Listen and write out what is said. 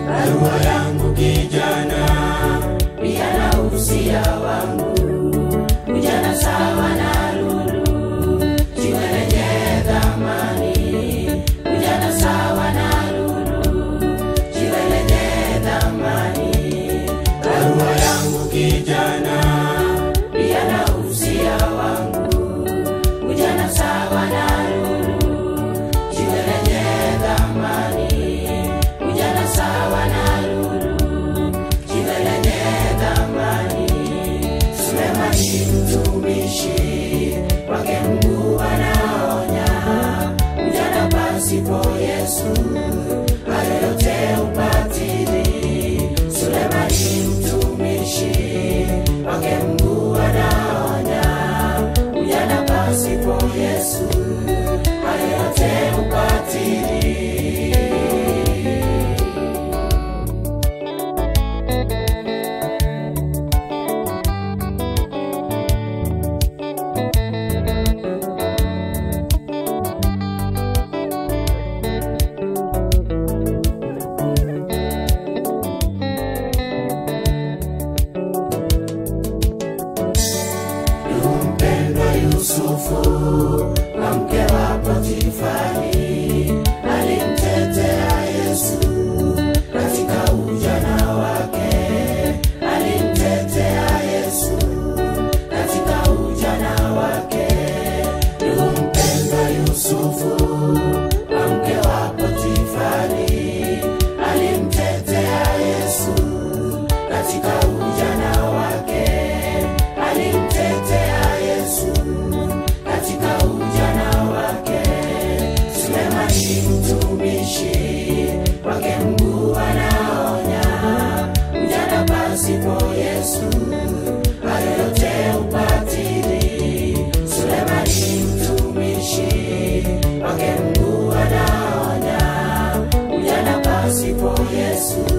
Barua yangu kijana, pia na usia wangu, ujana sawa na lulu, jiwe lenye thamani. Ujana sawa na lulu, jiwe lenye thamani. Barua yangu kijana, pia na usia wangu, ujana sawa na lulu, jiwe lenye thamani. Ujana sawa na lulu, jiwe lenye thamani. Sulemani mtumishi wake Mungu anaonya, ujana pasipo Yesu hayo yote ubatili. Sulemani mtumishi wake Mungu anaonya, ujana pasipo Yesu hayo yote ubatili. Yusufu na mke wa Potifari alimtetea Yesu katika ujana wake. Alimtetea Yesu katika ujana wake. Ndugu mpendwa, Yusufu na mke wa Potifari alimtetea Yesu katika ujana wake. Alimtetea Yesu katika ujana wake. Sulemani mtumishi wake Mungu anaonya, ujana pasipo Yesu hayo yote ubatili. Sulemani mtumishi wake Mungu anaonya, ujana pasipo Yesu